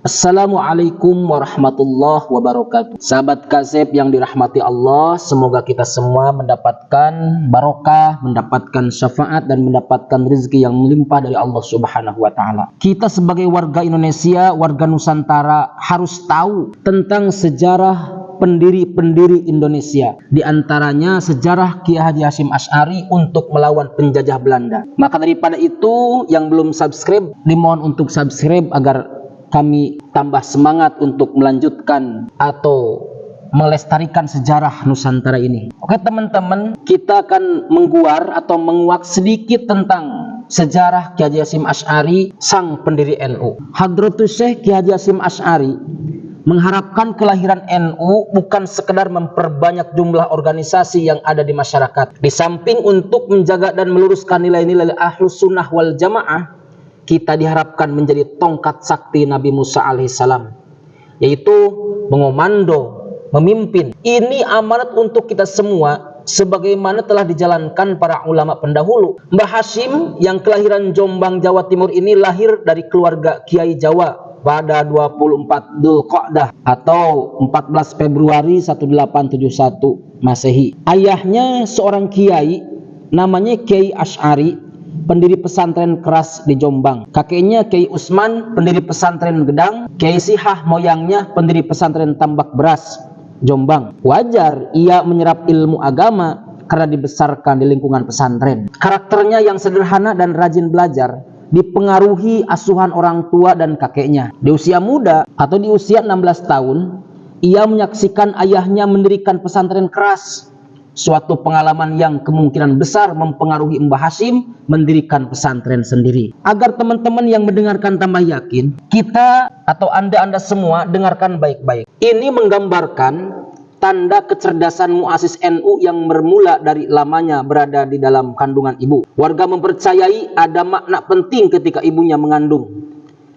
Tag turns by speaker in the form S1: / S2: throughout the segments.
S1: Assalamualaikum warahmatullahi wabarakatuh. Sahabat Kasep yang dirahmati Allah, semoga kita semua mendapatkan barokah, mendapatkan syafaat dan mendapatkan rezeki yang melimpah dari Allah Subhanahu wa taala. Kita sebagai warga Indonesia, warga Nusantara harus tahu tentang sejarah pendiri-pendiri Indonesia. Di antaranya sejarah Kiai Haji Hasyim Asy'ari untuk melawan penjajah Belanda. Maka daripada itu, yang belum subscribe dimohon untuk subscribe agar kami tambah semangat untuk melanjutkan atau melestarikan sejarah Nusantara ini. Oke teman-teman, kita akan menguak sedikit tentang sejarah Kiai Haji Hasyim Asy'ari, sang pendiri NU. Hadratus Syekh Kiai Haji Hasyim Asy'ari mengharapkan kelahiran NU bukan sekedar memperbanyak jumlah organisasi yang ada di masyarakat. Di samping untuk menjaga dan meluruskan nilai-nilai Ahlus Sunnah wal Jamaah, kita diharapkan menjadi tongkat sakti Nabi Musa alaihissalam, yaitu mengomando, memimpin. Ini amanat untuk kita semua, sebagaimana telah dijalankan para ulama pendahulu. Mbah Hasyim yang kelahiran Jombang, Jawa Timur ini lahir dari keluarga Kiai Jawa pada 24 Dzulqa'dah atau 14 Februari 1871 Masehi. Ayahnya seorang kiai, namanya Kiai Asy'ari, pendiri pesantren keras di Jombang. Kakeknya Kiai Usman, pendiri pesantren Gedang. Kiai Sihah moyangnya pendiri pesantren Tambak Beras, Jombang. Wajar ia menyerap ilmu agama karena dibesarkan di lingkungan pesantren. Karakternya yang sederhana dan rajin belajar dipengaruhi asuhan orang tua dan kakeknya. Di usia muda atau di usia 16 tahun, ia menyaksikan ayahnya mendirikan pesantren keras. Suatu pengalaman yang kemungkinan besar mempengaruhi Mbah Hasyim mendirikan pesantren sendiri. Agar teman-teman yang mendengarkan tambah yakin, kita atau anda semua dengarkan baik-baik. Ini menggambarkan tanda kecerdasan muasis NU yang bermula dari lamanya berada di dalam kandungan ibu. Warga mempercayai ada makna penting ketika ibunya mengandung.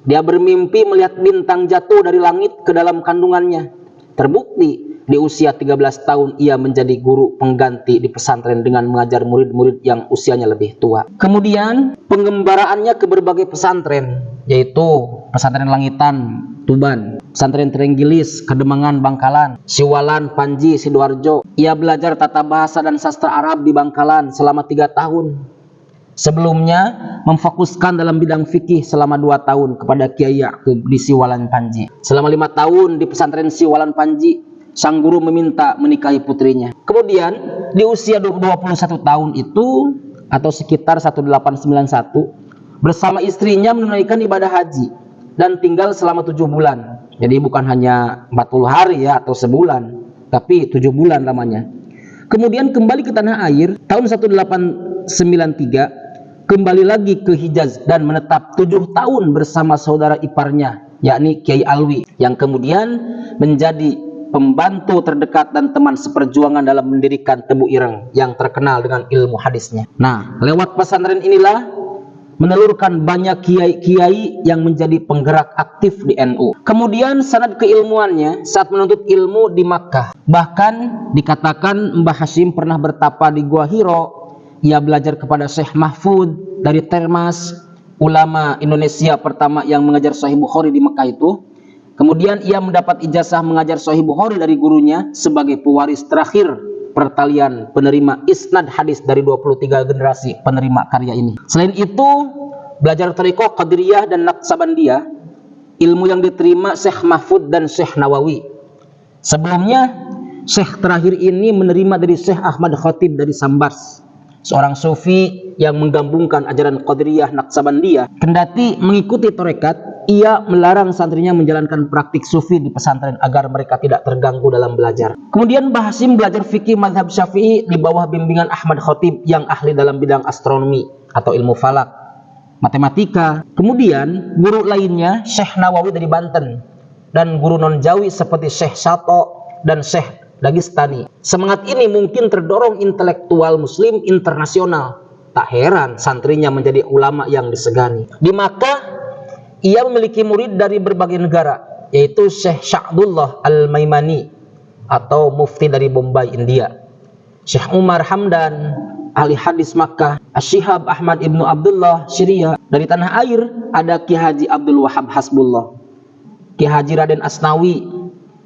S1: Dia bermimpi melihat bintang jatuh dari langit ke dalam kandungannya. Terbukti di usia 13 tahun ia menjadi guru pengganti di pesantren dengan mengajar murid-murid yang usianya lebih tua. Kemudian pengembaraannya ke berbagai pesantren, yaitu pesantren Langitan, Tuban, pesantren Trenggilis, Kademangan, Bangkalan, Siwalan, Panji, Sidoarjo. Ia belajar tata bahasa dan sastra Arab di Bangkalan selama 3 tahun. Sebelumnya memfokuskan dalam bidang fikih selama 2 tahun kepada Kiai Ya'qub di Siwalan, Panji. Selama 5 tahun di pesantren Siwalan, Panji, sang guru meminta menikahi putrinya. Kemudian di usia 21 tahun itu atau sekitar 1891, bersama istrinya menunaikan ibadah haji dan tinggal selama 7 bulan. Jadi bukan hanya 40 hari ya atau sebulan, tapi 7 bulan lamanya. Kemudian kembali ke tanah air tahun 1893, kembali lagi ke Hijaz dan menetap 7 tahun bersama saudara iparnya, yakni Kiai Alwi, yang kemudian menjadi pembantu terdekat dan teman seperjuangan dalam mendirikan Tebu Ireng yang terkenal dengan ilmu hadisnya. Nah, lewat pesantren inilah menelurkan banyak kiai-kiai yang menjadi penggerak aktif di NU. Kemudian sanad keilmuannya saat menuntut ilmu di Makkah. Bahkan dikatakan Mbah Hasyim pernah bertapa di Gua Hiro. Ia belajar kepada Syekh Mahfud dari Termas, ulama Indonesia pertama yang mengajar Sahih Bukhari di Mekah itu. Kemudian ia mendapat ijazah mengajar Sahih Bukhari dari gurunya sebagai pewaris terakhir pertalian penerima isnad hadis dari 23 generasi penerima karya ini. Selain itu, belajar thariqah Qadiriyah dan Naqsabandiyah, ilmu yang diterima Syekh Mahfud dan Syekh Nawawi. Sebelumnya, Syekh terakhir ini menerima dari Syekh Ahmad Khatib dari Sambas, seorang sufi yang menggabungkan ajaran Qadiriyah Naqsabandiyah. Kendati mengikuti tarekat, ia melarang santrinya menjalankan praktik sufi di pesantren agar mereka tidak terganggu dalam belajar. Kemudian Mbah Hasyim belajar fikih mazhab Syafi'i di bawah bimbingan Ahmad Khatib yang ahli dalam bidang astronomi atau ilmu falak, matematika. Kemudian guru lainnya Syekh Nawawi dari Banten dan guru non Jawi seperti Syekh Sato dan Syekh Dagestani. Semangat ini mungkin terdorong intelektual muslim internasional. Tak heran santrinya menjadi ulama yang disegani. Di Makkah ia memiliki murid dari berbagai negara, yaitu Syekh Sya'bullah Al-Maimani atau mufti dari Bombay, India, Syekh Umar Hamdan, ahli hadis Makkah, Asy-Syihab Ahmad Ibnu Abdullah Syria. Dari tanah air ada Ki Haji Abdul Wahab Hasbullah, Ki Haji Raden Asnawi,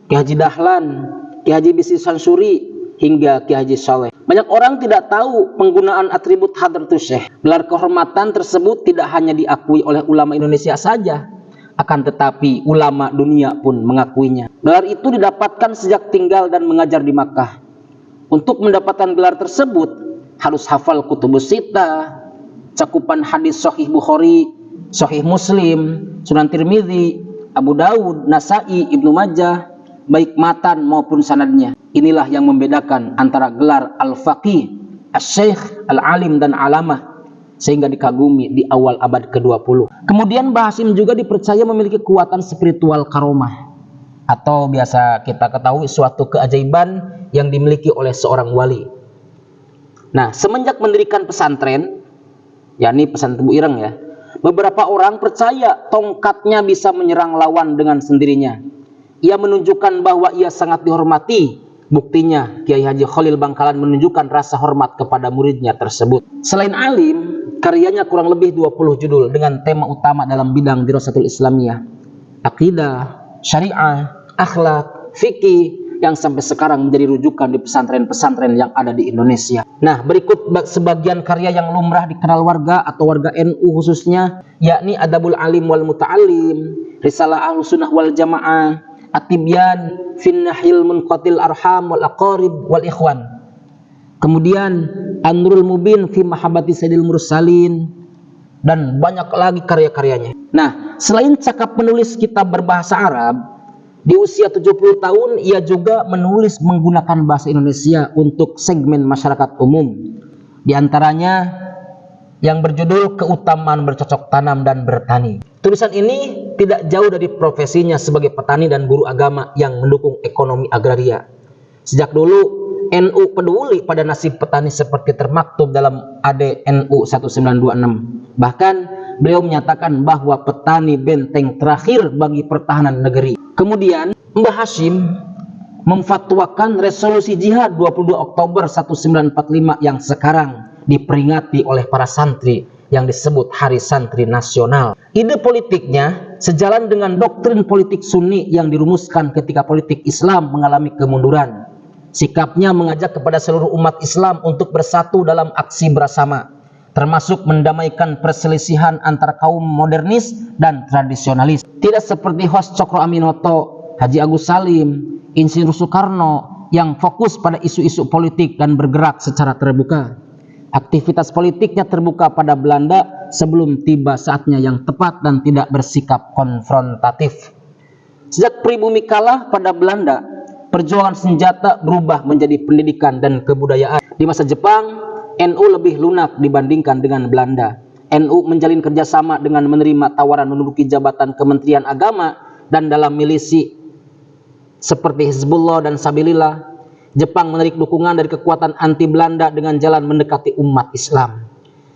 S1: Ki Haji Dahlan, Ki Haji Bisri Sansuri, hingga Ki Haji Saleh. Banyak orang tidak tahu penggunaan atribut Hadratus Syekh. Gelar kehormatan tersebut tidak hanya diakui oleh ulama Indonesia saja, akan tetapi ulama dunia pun mengakuinya. Gelar itu didapatkan sejak tinggal dan mengajar di Makkah. Untuk mendapatkan gelar tersebut harus hafal Kutubus Sittah, cakupan hadis Sahih Bukhari, Sahih Muslim, Sunan Tirmidzi, Abu Dawud, Nasai, Ibnu Majah, baik matan maupun sanadnya. Inilah yang membedakan antara gelar Al-Faqih, Asy-Syaikh, Al-Alim dan Alamah, sehingga dikagumi di awal abad ke-20. Kemudian Mbah Hashim juga dipercaya memiliki kekuatan spiritual karomah, atau biasa kita ketahui suatu keajaiban yang dimiliki oleh seorang wali. Nah, semenjak mendirikan pesantren, yakni pesantren Bu Ireng ya, beberapa orang percaya tongkatnya bisa menyerang lawan dengan sendirinya. Ia menunjukkan bahwa ia sangat dihormati. Buktinya Kiai Haji Khalil Bangkalan menunjukkan rasa hormat kepada muridnya tersebut. Selain alim, karyanya kurang lebih 20 judul dengan tema utama dalam bidang Dirasatul Islamiyah, akidah, syariah, akhlak, fikih, yang sampai sekarang menjadi rujukan di pesantren-pesantren yang ada di Indonesia. Nah, berikut sebagian karya yang lumrah dikenal warga atau warga NU khususnya, yakni Adabul Alim wal Muta'alim, Risalah Ahlus Sunnah wal Jamaah, At-Tibyan fin Nahil Munqatil Arham wal Aqarib wal Ikhwan. Kemudian An-Nurul Mubin fi Mahabbati Sayyidil Mursalin, dan banyak lagi karya-karyanya. Nah, selain cakap menulis kitab berbahasa Arab, di usia 70 tahun ia juga menulis menggunakan bahasa Indonesia untuk segmen masyarakat umum. Di antaranya yang berjudul Keutamaan Bercocok Tanam dan Bertani. Tulisan ini tidak jauh dari profesinya sebagai petani dan guru agama yang mendukung ekonomi agraria. Sejak dulu NU peduli pada nasib petani seperti termaktub dalam AD NU 1926. Bahkan beliau menyatakan bahwa petani benteng terakhir bagi pertahanan negeri. Kemudian Mbah Hashim memfatwakan resolusi jihad 22 Oktober 1945 yang sekarang diperingati oleh para santri yang disebut Hari Santri Nasional. Ide politiknya sejalan dengan doktrin politik Sunni yang dirumuskan ketika politik Islam mengalami kemunduran. Sikapnya mengajak kepada seluruh umat Islam untuk bersatu dalam aksi bersama, termasuk mendamaikan perselisihan antara kaum modernis dan tradisionalis. Tidak seperti host Cokro Aminoto, Haji Agus Salim, Insinyur Soekarno yang fokus pada isu-isu politik dan bergerak secara terbuka. Aktivitas politiknya terbuka pada Belanda sebelum tiba saatnya yang tepat dan tidak bersikap konfrontatif. Sejak pribumi kalah pada Belanda, perjuangan senjata berubah menjadi pendidikan dan kebudayaan. Di masa Jepang, NU lebih lunak dibandingkan dengan Belanda. NU menjalin kerjasama dengan menerima tawaran menduduki jabatan Kementerian Agama dan dalam milisi seperti Hizbullah dan Sabilillah. Jepang menarik dukungan dari kekuatan anti Belanda dengan jalan mendekati umat Islam.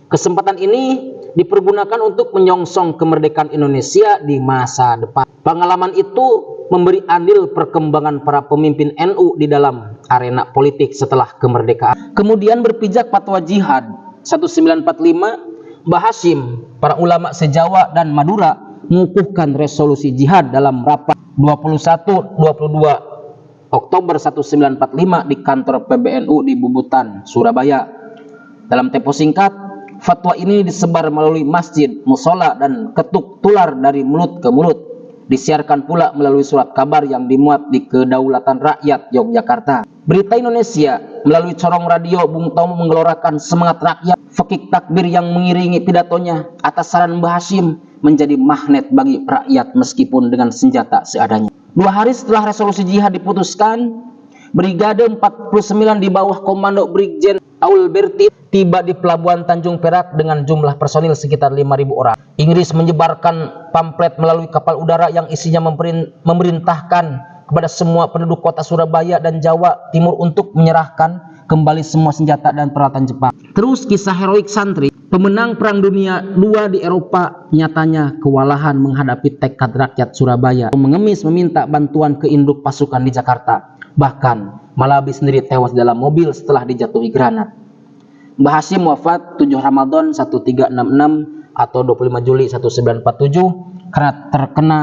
S1: Kesempatan ini dipergunakan untuk menyongsong kemerdekaan Indonesia di masa depan. Pengalaman itu memberi andil perkembangan para pemimpin NU di dalam arena politik setelah kemerdekaan. Kemudian berpijak fatwa jihad 1945, Mbah Hashim, para ulama se-Jawa dan Madura mengukuhkan resolusi jihad dalam rapat 21-22 Oktober 1945 di kantor PBNU di Bubutan, Surabaya. Dalam tempo singkat, fatwa ini disebar melalui masjid, musola, dan ketuk tular dari mulut ke mulut. Disiarkan pula melalui surat kabar yang dimuat di Kedaulatan Rakyat Yogyakarta. Berita Indonesia melalui corong radio Bung Tomo menggelorakan semangat rakyat. Fakih takbir yang mengiringi pidatonya atas saran Mbah Hashim menjadi magnet bagi rakyat meskipun dengan senjata seadanya. 2 hari setelah resolusi jihad diputuskan, Brigade 49 di bawah komando Brigjen Aul Berti tiba di Pelabuhan Tanjung Perak dengan jumlah personil sekitar 5.000 orang. Inggris menyebarkan pamflet melalui kapal udara yang isinya memerintahkan kepada semua penduduk kota Surabaya dan Jawa Timur untuk menyerahkan kembali semua senjata dan peralatan Jepang. Terus kisah heroik santri, pemenang Perang Dunia II di Eropa nyatanya kewalahan menghadapi tekad rakyat Surabaya, mengemis meminta bantuan ke induk pasukan di Jakarta. Bahkan Malabi sendiri tewas dalam mobil setelah dijatuhi granat. Mbah Hashim wafat 7 Ramadan 1366 atau 25 Juli 1947 karena terkena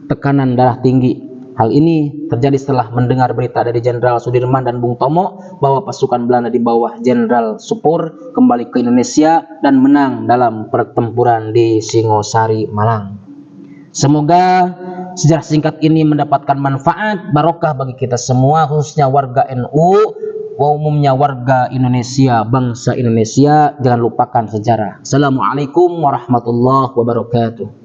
S1: tekanan darah tinggi. Hal ini terjadi setelah mendengar berita dari Jenderal Sudirman dan Bung Tomo bahwa pasukan Belanda di bawah Jenderal Supur kembali ke Indonesia dan menang dalam pertempuran di Singosari, Malang. Semoga sejarah singkat ini mendapatkan manfaat barokah bagi kita semua, khususnya warga NU, umumnya warga Indonesia, bangsa Indonesia. Jangan lupakan sejarah. Assalamualaikum warahmatullahi wabarakatuh.